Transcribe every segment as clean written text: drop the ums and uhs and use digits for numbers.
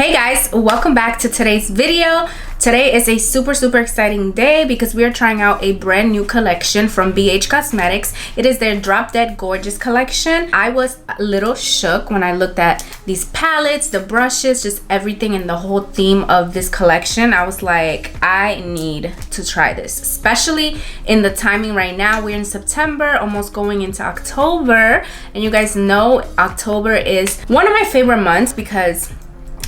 Hey guys, welcome back to today's video. Today is a super exciting day because we are trying out a brand new collection from BH Cosmetics. It is their Drop Dead Gorgeous collection. I was a little shook when I looked at these palettes, the brushes, just everything in the whole theme of this collection. I was like, I need to try this, especially in the timing right now. We're in September, almost going into October, and you guys know October is one of my favorite months because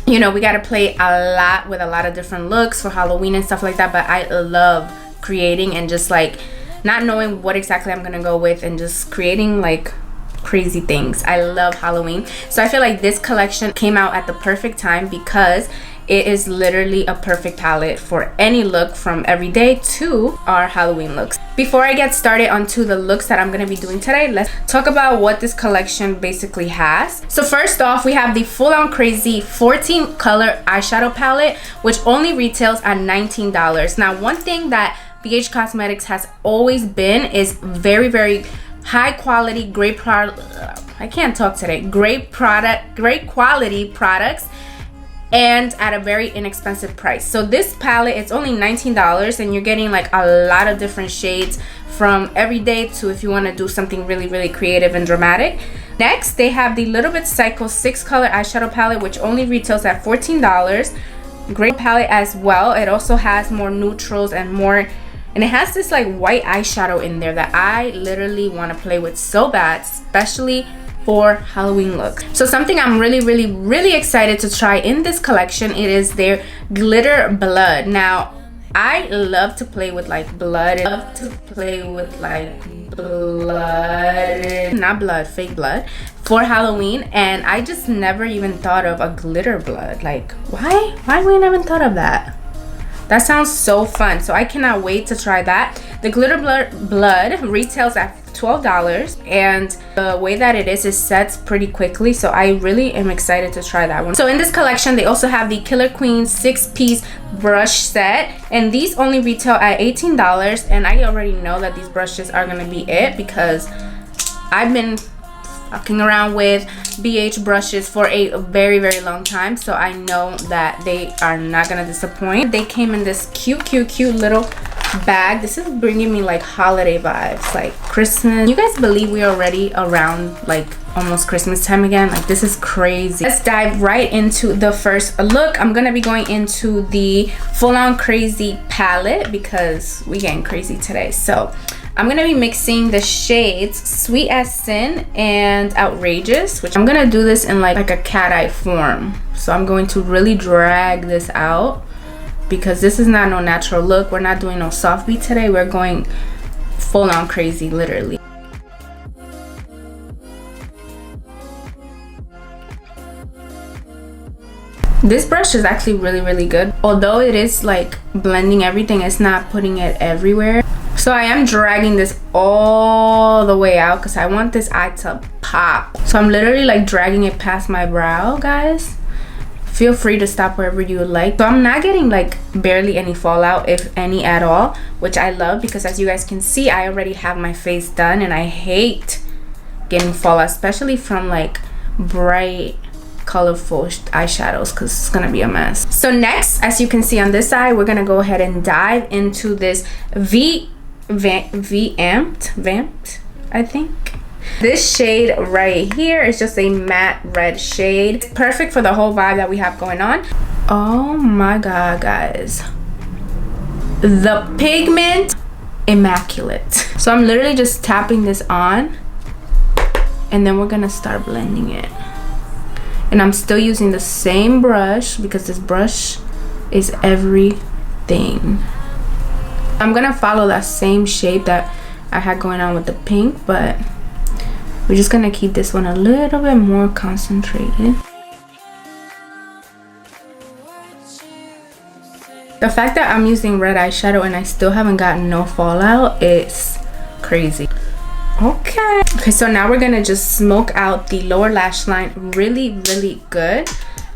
you know, we got to play a lot with a lot of different looks for Halloween and stuff like that. But I love creating and just like not knowing what exactly I'm gonna go with and just creating like crazy things. I love Halloween, so I feel like this collection came out at the perfect time because it is literally a perfect palette for any look from everyday to our Halloween looks. Before I get started onto the looks that I'm going to be doing today, let's talk about what this collection basically has. So first off, we have the Full On Crazy 14 color eyeshadow palette, which only retails at $19. Now, one thing that BH Cosmetics has always been is very high quality, great product. I can't talk today. Great quality products, and at a very inexpensive price. So this palette, it's only $19 and you're getting like a lot of different shades from everyday to if you want to do something really creative and dramatic. Next, they have the Little Bit Psycho 6 color eyeshadow palette, which only retails at $14. Great palette as well. It also has more neutrals and more, and it has this like white eyeshadow in there that I literally want to play with so bad, especially for Halloween looks. So something I'm really excited to try in this collection, it is their Glitter Blood. Now, I love to play with like blood. Not blood, fake blood for Halloween, and I just never even thought of a glitter blood. Like, why we never thought of that? That sounds so fun. So I cannot wait to try that. The Glitter Blood retails at $12, and the way that it sets pretty quickly, so I really am excited to try that one. So in this collection, they also have the Killer Queen 6-piece brush set, and these only retail at $18, and I already know that these brushes are gonna be it because I've been fucking around with BH brushes for a very long time, so I know that they are not gonna disappoint. They came in this cute little bag. This is bringing me like holiday vibes, like Christmas. You guys believe we are already around like almost Christmas time again? Like, this is crazy. Let's dive right into the first look. I'm gonna be going into the Full On Crazy palette because we getting crazy today. So I'm gonna be mixing the shades Sweet as Sin and Outrageous, which I'm gonna do this in like a cat eye form. So I'm going to really drag this out because this is not no natural look. We're not doing no soft beat today. We're going full on crazy, literally. This brush is actually really good. Although it is like blending everything, it's not putting it everywhere. So I am dragging this all the way out because I want this eye to pop. So I'm literally like dragging it past my brow, guys. Feel free to stop wherever you would like. So I'm not getting like barely any fallout, if any at all, which I love because as you guys can see, I already have my face done and I hate getting fallout, especially from like bright colorful eyeshadows because it's gonna be a mess. So next, as you can see on this side, we're gonna go ahead and dive into this Vamped, I think. This shade right here is just a matte red shade. It's perfect for the whole vibe that we have going on. Oh my god, guys, the pigment, immaculate. So I'm literally just tapping this on and then we're gonna start blending it. And I'm still using the same brush because this brush is everything. I'm gonna follow that same shape that I had going on with the pink, but we're just gonna keep this one a little bit more concentrated. The fact that I'm using red eyeshadow and I still haven't gotten no fallout is crazy. Okay, so now we're gonna just smoke out the lower lash line really good.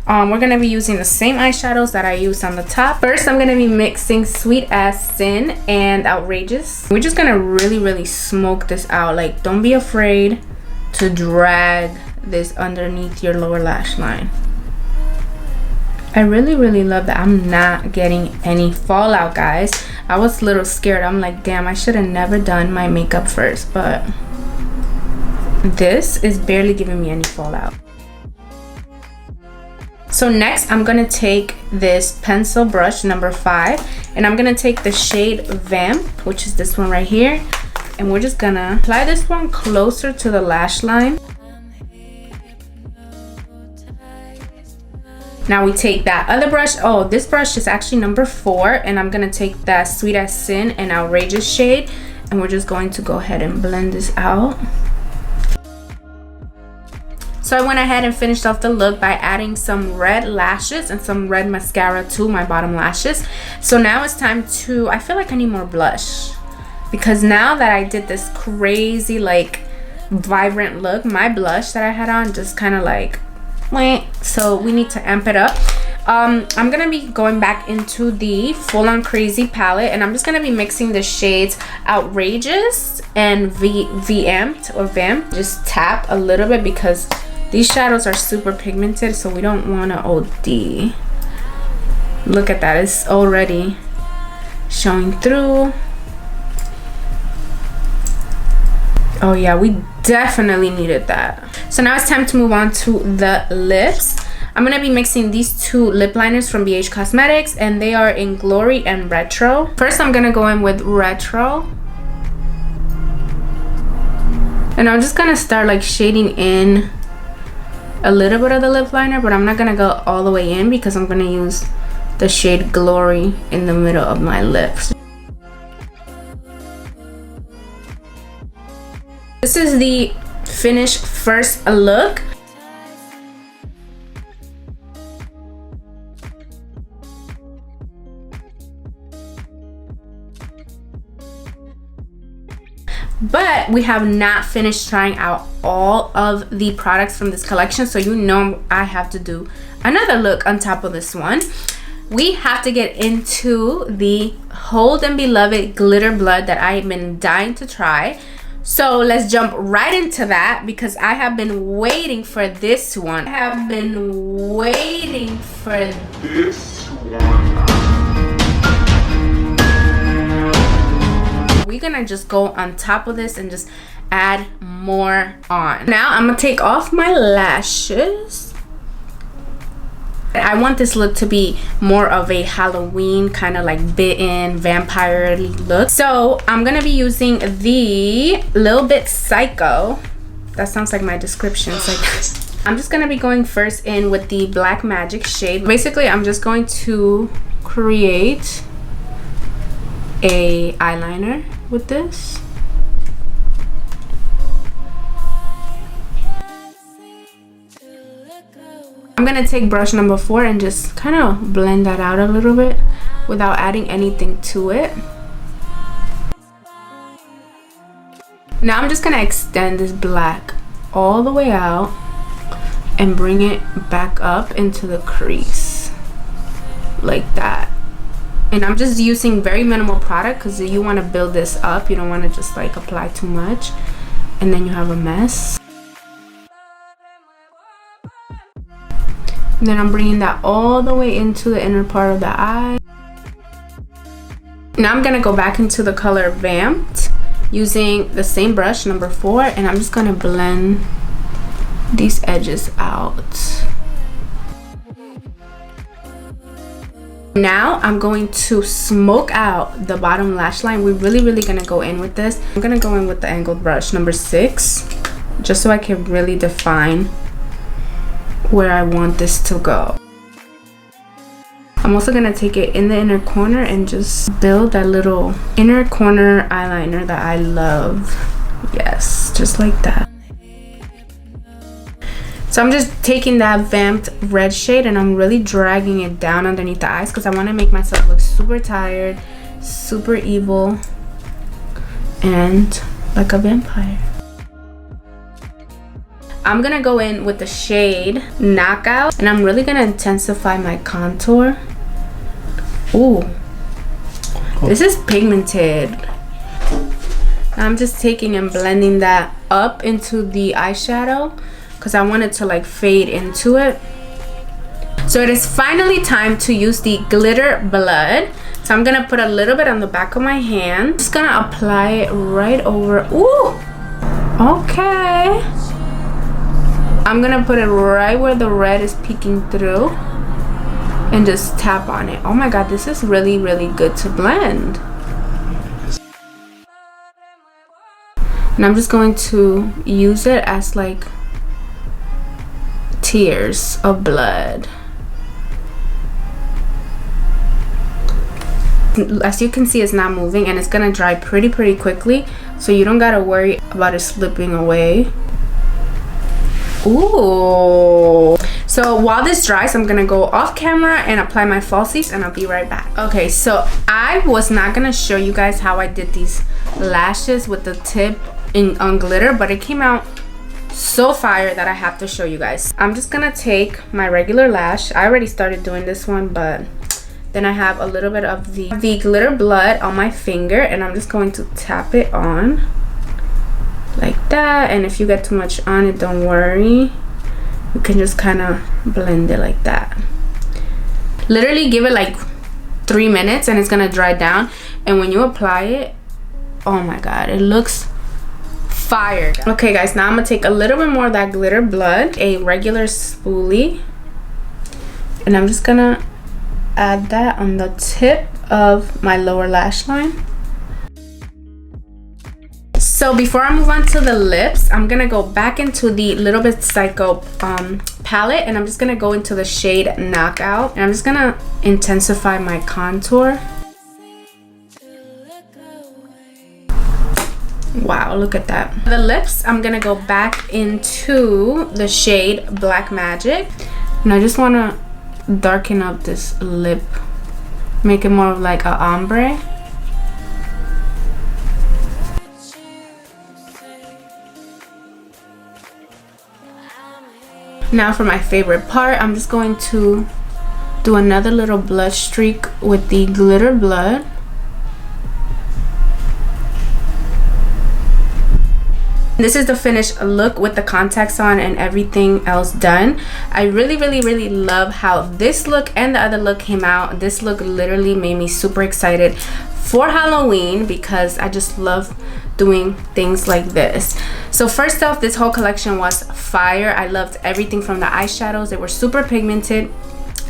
We're gonna be using the same eyeshadows that I used on the top. First, I'm gonna be mixing Sweet as Sin and Outrageous. We're just gonna really smoke this out. Like, don't be afraid to drag this underneath your lower lash line. I really love that I'm not getting any fallout, guys. I was a little scared. I'm like, damn, I should have never done my makeup first, but this is barely giving me any fallout. So next, I'm gonna take this pencil brush number 5, and I'm gonna take the shade Vamp, which is this one right here, and we're just gonna apply this one closer to the lash line. Now we take that other brush. Oh, this brush is actually number 4, and I'm gonna take that Sweet as Sin and Outrageous shade, and we're just going to go ahead and blend this out. So I went ahead and finished off the look by adding some red lashes and some red mascara to my bottom lashes. So now it's time to, I feel like I need more blush, because now that I did this crazy like vibrant look, my blush that I had on just kind of like went. So we need to amp it up. I'm gonna be going back into the Full On Crazy palette, and I'm just gonna be mixing the shades Outrageous and Vamped or Vamp. Just tap a little bit because these shadows are super pigmented, so we don't want to OD. Look at that, it's already showing through. Oh yeah, we definitely needed that. So now it's time to move on to the lips. I'm gonna be mixing these 2 lip liners from BH Cosmetics, and they are in Glory and Retro. First, I'm gonna go in with Retro, and I'm just gonna start like shading in a little bit of the lip liner, but I'm not gonna go all the way in because I'm gonna use the shade Glory in the middle of my lips. This is the finished first look. But we have not finished trying out all of the products from this collection, so you know I have to do another look on top of this one. We have to get into the Hold and Beloved Glitter Blood that I've been dying to try. So let's jump right into that because I have been waiting for this one. We're gonna just go on top of this and just add more on. Now I'm gonna take off my lashes. I want this look to be more of a Halloween kind of like bitten vampire look. So I'm gonna be using the Little Bit Psycho. That sounds like my description. It's like I'm just gonna be going first in with the Black Magic shade. Basically, I'm just going to create a eyeliner with this. I'm gonna take brush number 4 and just kind of blend that out a little bit without adding anything to it. Now I'm just gonna extend this black all the way out and bring it back up into the crease like that. And I'm just using very minimal product because you want to build this up. You don't want to just like apply too much and then you have a mess. And then I'm bringing that all the way into the inner part of the eye. Now I'm gonna go back into the color Vamped using the same brush number 4, and I'm just gonna blend these edges out. Now I'm going to smoke out the bottom lash line. We're really gonna go in with this. I'm gonna go in with the angled brush number 6 just so I can really define where I want this to go. I'm also gonna take it in the inner corner and just build that little inner corner eyeliner that I love. Yes, just like that. So I'm just taking that Vamped red shade and I'm really dragging it down underneath the eyes because I want to make myself look super tired, super evil, and like a vampire. I'm gonna go in with the shade Knockout and I'm really gonna intensify my contour. Ooh, this is pigmented. I'm just taking and blending that up into the eyeshadow because I want it to like fade into it. So it is finally time to use the glitter blood. So I'm gonna put a little bit on the back of my hand. Just gonna apply it right over. Ooh, okay. I'm gonna put it right where the red is peeking through and just tap on it. Oh my god, this is really, really good to blend. And I'm just going to use it as like tears of blood. As you can see, it's not moving and it's gonna dry pretty quickly, so you don't gotta worry about it slipping away. Ooh. So while this dries, I'm gonna go off camera and apply my falsies, and I'll be right back. Okay, so I was not gonna show you guys how I did these lashes with the tip on glitter, but it came out so fire that I have to show you guys. I'm just gonna take my regular lash. I already started doing this one, but then I have a little bit of the glitter blood on my finger, and I'm just going to tap it on like that. And if you get too much on it, don't worry, you can just kind of blend it like that. Literally give it like 3 minutes and it's gonna dry down, and when you apply it, oh my god, it looks fire. Okay guys, now I'm gonna take a little bit more of that glitter blood, a regular spoolie, and I'm just gonna add that on the tip of my lower lash line. So before I move on to the lips, I'm gonna go back into the Little Bit Psycho palette, and I'm just gonna go into the shade Knockout, and I'm just gonna intensify my contour. Wow, look at that. The lips, I'm gonna go back into the shade Black Magic, and I just wanna darken up this lip, make it more of like a ombre. Now for my favorite part, I'm just going to do another little blush streak with the glitter blood. This is the finished look with the contacts on and everything else done. I really love how this look and the other look came out. This look literally made me super excited for Halloween because I just love doing things like this. So first off, this whole collection was fire. I loved everything from the eyeshadows. They were super pigmented,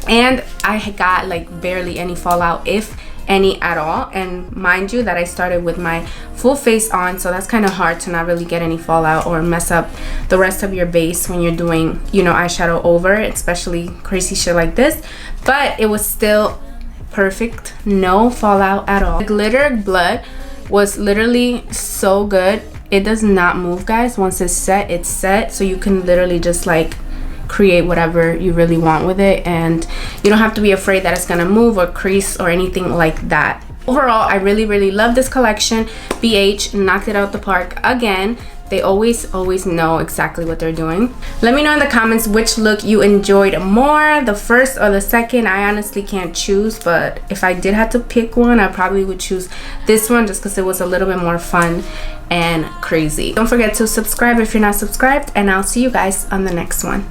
and I got like barely any fallout, if any at all. And mind you that I started with my full face on, so that's kind of hard to not really get any fallout or mess up the rest of your base when you're doing, you know, eyeshadow over, especially crazy shit like this. But it was still perfect, no fallout at all. The glitter blood was literally so good. It does not move, guys. Once it's set, it's set, so you can literally just like create whatever you really want with it, and you don't have to be afraid that it's gonna move or crease or anything like that. Overall, I really love this collection. BH knocked it out the park again. They always know exactly what they're doing. Let me know in the comments which look you enjoyed more, the first or the second. I honestly can't choose, but if I did have to pick one, I probably would choose this one just because it was a little bit more fun and crazy. Don't forget to subscribe if you're not subscribed, and I'll see you guys on the next one.